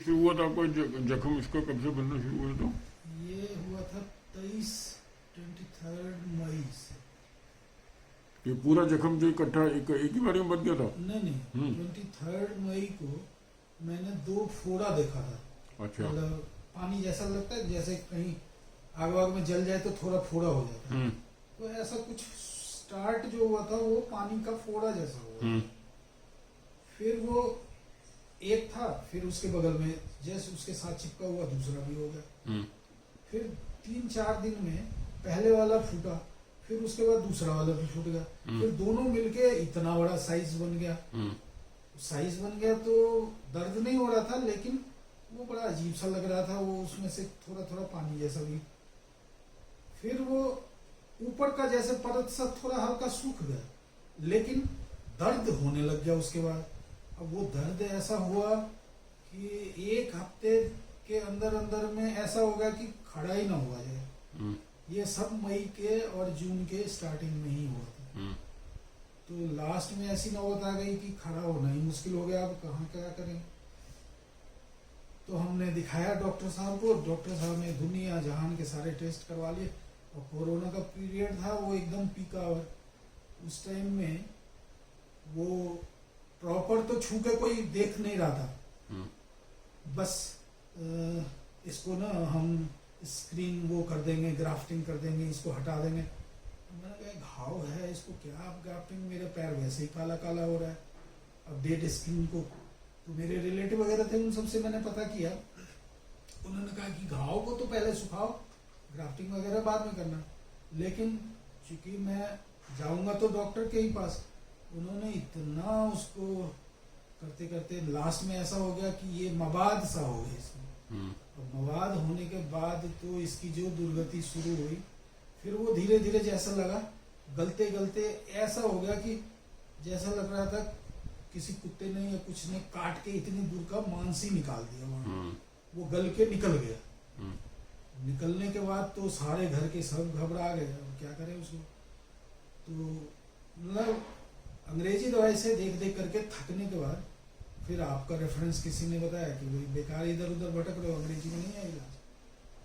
शुरू हुआ था आपका जख्म इसका कब से बनना शुरू हुआ था? ये हुआ था 23 मई से। ये पूरा जख्म जो इकट्ठा एक ही बार में बन गया था? नहीं, 23 मई को मैंने 2 फोड़ा देखा था। अच्छा। मतलब पानी जैसा लगता है, जैसे कहीं आग वाग में जल जाए तो थोड़ा फोड़ा हो जाता है। तो ऐसा कुछ स्टार्ट जो हुआ था वो पानी का फोड़ा जैसा हुआ। फिर वो एक था, फिर उसके बगल में जैसे उसके साथ चिपका हुआ दूसरा भी हो गया। फिर 3-4 दिन में पहले वाला फूटा, फिर उसके बाद दूसरा वाला भी फूट गया। फिर दोनों मिलके इतना बड़ा साइज बन गया। साइज बन गया तो दर्द नहीं हो रहा था, लेकिन वो बड़ा अजीब सा लग रहा था। वो उसमें से थोड़ा थोड़ा पानी जैसा भी। फिर वो ऊपर का जैसे परत सा थोड़ा हल्का सूख गया, लेकिन दर्द होने लग गया उसके बाद। अब वो दर्द ऐसा हुआ कि 1 हफ्ते के अंदर अंदर में ऐसा हो गया कि खड़ा ही ना हुआ जाए। ये सब मई के और जून के स्टार्टिंग में ही हुआ था। तो लास्ट में ऐसी नौबत आ गई कि खड़ा होना ही मुश्किल हो गया। अब कहाँ क्या करें। तो हमने दिखाया डॉक्टर साहब को। डॉक्टर साहब ने दुनिया जहान के सारे टेस्ट करवा लिए। और कोरोना का पीरियड था, वो एकदम पीका। और उस टाइम में वो प्रॉपर तो छू के कोई देख नहीं रहा था। बस इसको ना हम स्क्रीन वो कर देंगे, ग्राफ्टिंग कर देंगे, इसको हटा देंगे। मैंने कहा घाव है, इसको क्या आप ग्राफ्टिंग, मेरे पैर वैसे ही काला काला हो रहा है। अब डेड स्किन को तो मेरे रिलेटिव वगैरह थे, उन सबसे मैंने पता किया। उन्होंने कहा कि घाव को तो पहले सुखाओ, ग्राफ्टिंग वगैरह बाद में करना। लेकिन चूंकि मैं जाऊंगा तो डॉक्टर के ही पास, उन्होंने इतना उसको करते करते लास्ट में ऐसा हो गया कि ये मवाद सा हो गया इसमें। और मवाद होने के बाद तो इसकी जो दुर्गति शुरू हुई, फिर वो धीरे धीरे जैसा लगा गलते गलते ऐसा हो गया कि जैसा लग रहा था किसी कुत्ते ने या कुछ ने काट के इतनी दूर का मांस ही निकाल दिया वहां। वो गल के निकल गया। निकलने के बाद तो सारे घर के सब घबरा गए। अब क्या करें उसको। तो मतलब अंग्रेजी दवाई से देख देख करके थकने के बाद फिर आपका रेफरेंस किसी ने बताया कि भाई बेकार इधर उधर भटक रहे हो, अंग्रेजी में नहीं है इलाज,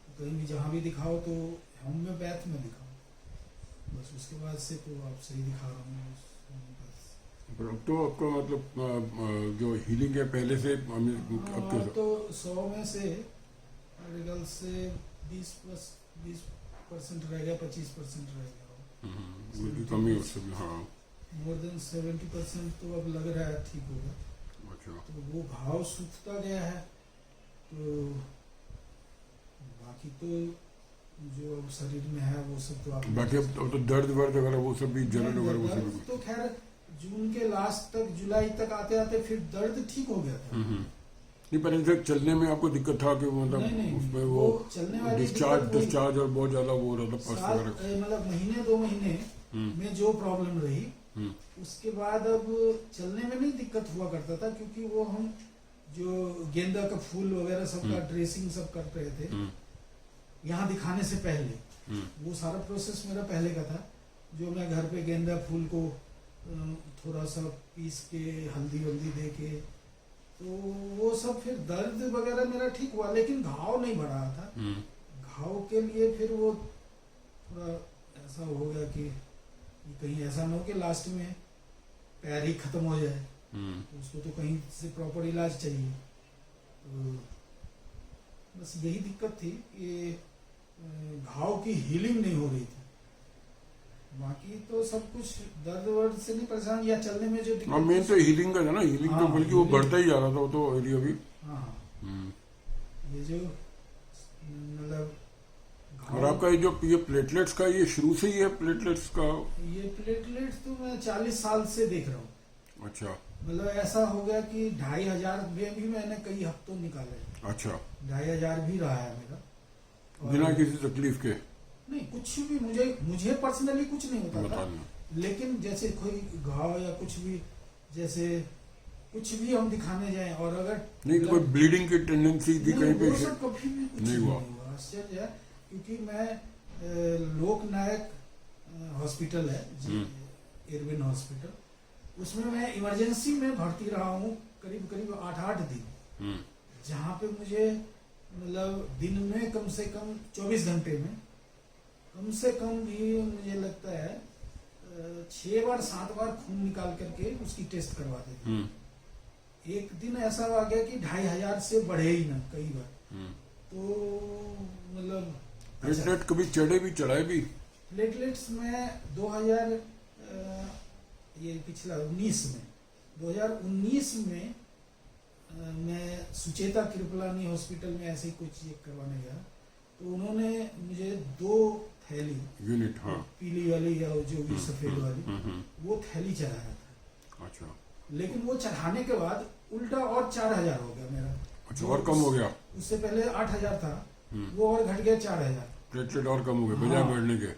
तो कहीं भी जहाँ भी दिखाओ तो होम्योपैथ में दिखाओ। बस उसके बाद से तो आप सही दिखा रहा हूँ। अब तो आपका मतलब जो हीलिंग है पहले से अब तो 100 में से मेडिकल से 20% रह गया, 25% रह गया। कमी उससे हाँ, मोर देन 70% तो अब लग रहा है ठीक होगा। अच्छा। तो वो घाव सूखता गया है। तो बाकी तो जो शरीर में है वो सब तो आप बाकी अब तो दर्द वर्द वगैरह वो सब भी जलन वगैरह वो सब तो खैर जून के लास्ट तक जुलाई तक आते आते फिर दर्द ठीक हो गया था। नहीं, पहले से चलने में आपको दिक्कत था कि मतलब उसमें वो चलने वाली डिस्चार्ज और बहुत ज्यादा वो हो रहा था। मतलब महीने 2 महीने में जो प्रॉब्लम रही, उसके बाद अब चलने में नहीं दिक्कत हुआ करता था, क्योंकि वो हम जो गेंदा का फूल वगैरह सबका ड्रेसिंग सब कर रहे थे यहाँ दिखाने से पहले। वो सारा प्रोसेस मेरा पहले का था, जो मैं घर पे गेंदा फूल को थोड़ा सा पीस के हल्दी वल्दी दे के, तो वो सब फिर दर्द वगैरह मेरा ठीक हुआ, लेकिन घाव नहीं बढ़ा था। घाव के लिए फिर वो थोड़ा ऐसा हो गया कि कहीं ऐसा ना हो कि लास्ट में पैर ही खत्म हो जाए। तो उसको तो कहीं से प्रॉपर इलाज चाहिए। तो बस यही दिक्कत थी कि घाव की हीलिंग नहीं हो रही थी। बाकी तो सब कुछ दर्द वर्द से नहीं परेशान, या चलने में जो दिक्कत मेन तो हीलिंग का था ना। हीलिंग तो बल्कि वो बढ़ता ही जा रहा था वो तो एरिया भी। ये जो मतलब और आपका ये प्लेटलेट्स का ये शुरू से ही है प्लेटलेट्स का? ये प्लेटलेट्स तो मैं 40 साल से देख रहा हूँ। अच्छा। मतलब ऐसा हो गया कि 2500 में भी मैंने कई हफ्तों निकाले। अच्छा। 2500 भी रहा है मेरा बिना किसी तकलीफ के? नहीं, कुछ भी मुझे पर्सनली कुछ नहीं होता था। लेकिन जैसे कोई घाव या कुछ भी, जैसे कुछ भी हम दिखाने जाएं और अगर नहीं कोई ब्लीडिंग की टेंडेंसी थी कहीं पे? कभी भी कुछ नहीं हुआ। आश्चर्य है, क्योंकि मैं लोकनायक हॉस्पिटल है इरविन हॉस्पिटल, उसमें मैं इमरजेंसी में भर्ती रहा हूँ करीब 8-8 दिन। जहाँ पे मुझे मतलब दिन में कम से कम 24 घंटे में कम से कम भी मुझे लगता है 6 बार 7 बार खून निकाल करके उसकी टेस्ट करवाते थे। एक दिन ऐसा आ गया कि 2500 से बढ़े ही ना कई बार। तो मतलब प्लेटलेट कभी चढ़े भी चढ़ाए भी? प्लेटलेट्स में 2000 ये पिछला 2019 में मैं सुचेता कृपलानी हॉस्पिटल में ऐसे ही कुछ चेक करवाने गया, तो उन्होंने मुझे 2 थैली यूनिट, हाँ, पीली वाली या जो भी सफेद वाली वो थैली चढ़ाया था। अच्छा, लेकिन वो चढ़ाने के बाद उल्टा और 4000 हो गया मेरा। अच्छा, और कम हो गया? उससे पहले 8000 था, वो और घट गया 4000। प्लेटलेट और कम हो गए बजाय बढ़ने के।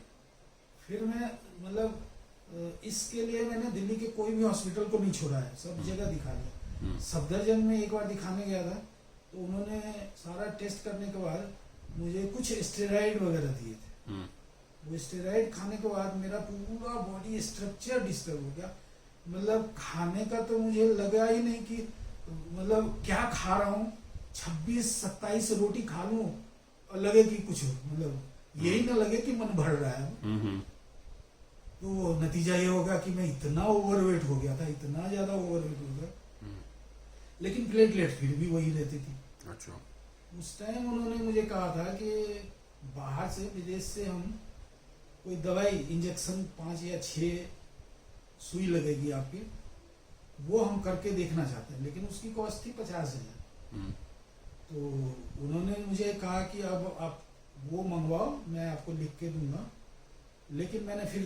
फिर मैं मतलब इसके लिए मैंने दिल्ली के कोई भी हॉस्पिटल को नहीं छोड़ा है, सब जगह दिखा लिया। सफदरजंग में एक बार दिखाने गया था, तो उन्होंने सारा टेस्ट करने के बाद मुझे कुछ स्टेरॉइड वगैरह दिए थे। वो स्टेरॉइड खाने के बाद मेरा पूरा बॉडी स्ट्रक्चर डिस्टर्ब हो गया। मतलब खाने का तो मुझे लगा ही नहीं कि मतलब क्या खा रहा हूँ। 26-27 रोटी खा लूं और लगे कि कुछ मतलब यही ना लगे कि मन भर रहा है। तो नतीजा ये होगा कि मैं इतना ओवरवेट हो गया था, इतना ज्यादा ओवरवेट हो गया, लेकिन प्लेटलेट फिर भी वही रहती थी। अच्छा, उस टाइम उन्होंने मुझे कहा था कि बाहर से विदेश से हम कोई दवाई इंजेक्शन 5 या 6 सुई लगेगी आपकी, वो हम करके देखना चाहते हैं, लेकिन उसकी कॉस्ट थी 50,000। तो उन्होंने मुझे कहा कि अब आप वो मंगवाओ, मैं आपको लिख के दूंगा। लेकिन मैंने फिर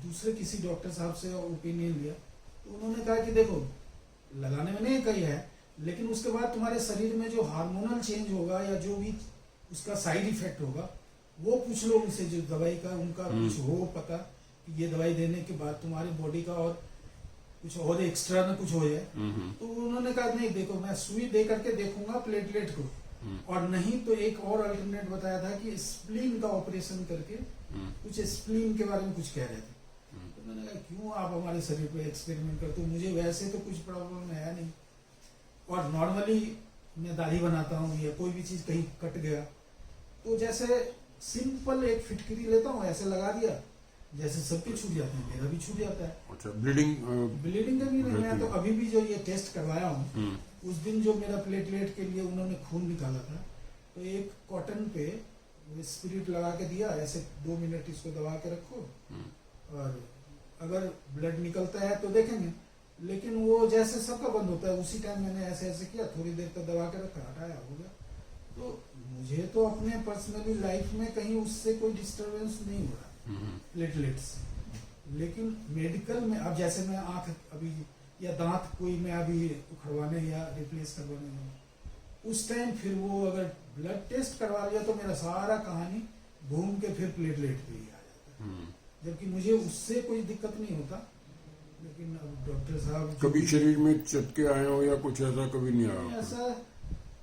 दूसरे किसी डॉक्टर साहब से ओपिनियन लिया, तो उन्होंने कहा कि देखो लगाने में नहीं कही है, लेकिन उसके बाद तुम्हारे शरीर में जो हार्मोनल चेंज होगा या जो भी उसका साइड इफेक्ट होगा वो पूछ लो उनसे, जो दवाई का उनका कुछ हो पता कि ये दवाई देने के बाद तुम्हारी बॉडी का और कुछ और एक्स्ट्रा ना कुछ हो जाए। तो उन्होंने कहा नहीं देखो, मैं सुई दे करके देखूंगा प्लेटलेट को, और नहीं तो एक और अल्टरनेट बताया था कि स्प्लीन का ऑपरेशन करके कुछ स्प्लीन के बारे में कुछ कह रहे थे। तो मैंने कहा क्यों आप हमारे शरीर पे एक्सपेरिमेंट करते हो, मुझे वैसे तो कुछ प्रॉब्लम है नहीं, और नॉर्मली मैं दाढ़ी बनाता हूँ या कोई भी चीज कहीं कट गया तो जैसे सिंपल एक फिटकरी लेता हूँ ऐसे लगा दिया, जैसे सबके छूट जाते हैं मेरा भी छूट जाता है। अच्छा, ब्लीडिंग का भी नहीं। मैं तो अभी भी जो ये टेस्ट करवाया हूँ, उस दिन जो मेरा प्लेटलेट के लिए उन्होंने खून निकाला था, तो एक कॉटन पे स्पिरिट लगा के दिया, ऐसे 2 मिनट इसको दबा के रखो, और अगर ब्लड निकलता है तो देखेंगे। लेकिन वो जैसे सबका बंद होता है उसी टाइम मैंने ऐसे ऐसे किया, थोड़ी देर तक दबा के रखा, हटाया, हो गया। तो मुझे तो अपने पर्सनली लाइफ में कहीं उससे कोई डिस्टरबेंस नहीं हो रहा प्लेटलेट से। लेकिन मेडिकल में अब जैसे मैं आंख अभी या दांत कोई मैं अभी उखड़वाने या रिप्लेस करवाने जाऊँ, उस टाइम फिर वो अगर ब्लड टेस्ट करवा लिया तो मेरा सारा कहानी घूम के फिर प्लेटलेट पे ही आ जाता है, जबकि मुझे उससे कोई दिक्कत नहीं होता। लेकिन अब डॉक्टर साहब कभी शरीर में चटके आए हो या कुछ ऐसा कभी नहीं आया? ऐसा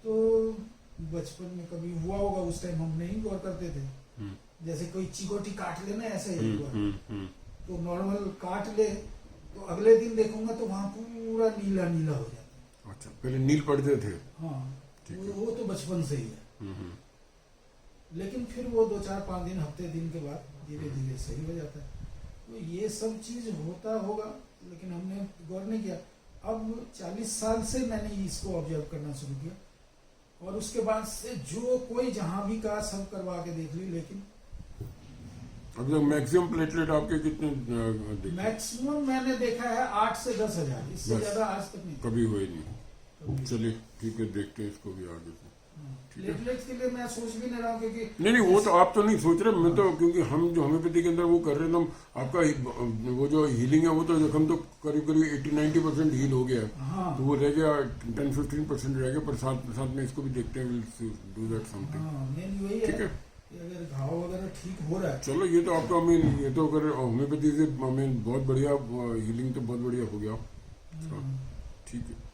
तो बचपन में कभी हुआ होगा, उस टाइम हम नहीं गौर करते थे। जैसे कोई चिकोटी काट ले ना, ऐसे ही हुआ तो नॉर्मल काट ले तो अगले दिन देखूंगा तो वहां पूरा नीला नीला हो जाता है। अच्छा, पहले नील पड़ते थे? हाँ, वो तो बचपन से ही है। लेकिन फिर वो 2-4-5 दिन, हफ्ते दिन के बाद धीरे धीरे सही हो जाता है। तो ये सब चीज होता होगा, लेकिन हमने गौर नहीं किया। अब 40 साल से मैंने इसको ऑब्जर्व करना शुरू किया, और उसके बाद से जो कोई जहां भी कहा सब करवा के देख ली। लेकिन अभी तक मैक्सिमम प्लेटलेट आपके कितने? मैक्सिमम मैंने देखा है 8 से 10 हजार, इससे ज्यादा आज तक नहीं कभी हुए नहीं। चलिए ठीक है, देखते हैं इसको भी आगे से। प्लेटलेट्स के लिए मैं सोच भी नहीं रहा हूँ, क्योंकि नहीं वो तो आप तो नहीं सोच रहे, मैं तो, क्योंकि हम जो होम्योपैथी के अंदर वो कर रहे हैं, तो आपका वो जो हीलिंग है वो तो जख्म तो करीब करीब 80-90% हील हो गया है। हाँ, तो वो रह गया 10-15% रह गया, पर साथ में इसको भी देखते हैं, डू दैट समथिंग। मेन वही ठीक है, अगर घाव वगैरह ठीक हो रहा है। चलो ये तो आपका ये तो अगर होम्योपैथी से बहुत बढ़िया हीलिंग तो बहुत बढ़िया हो गया। ठीक है।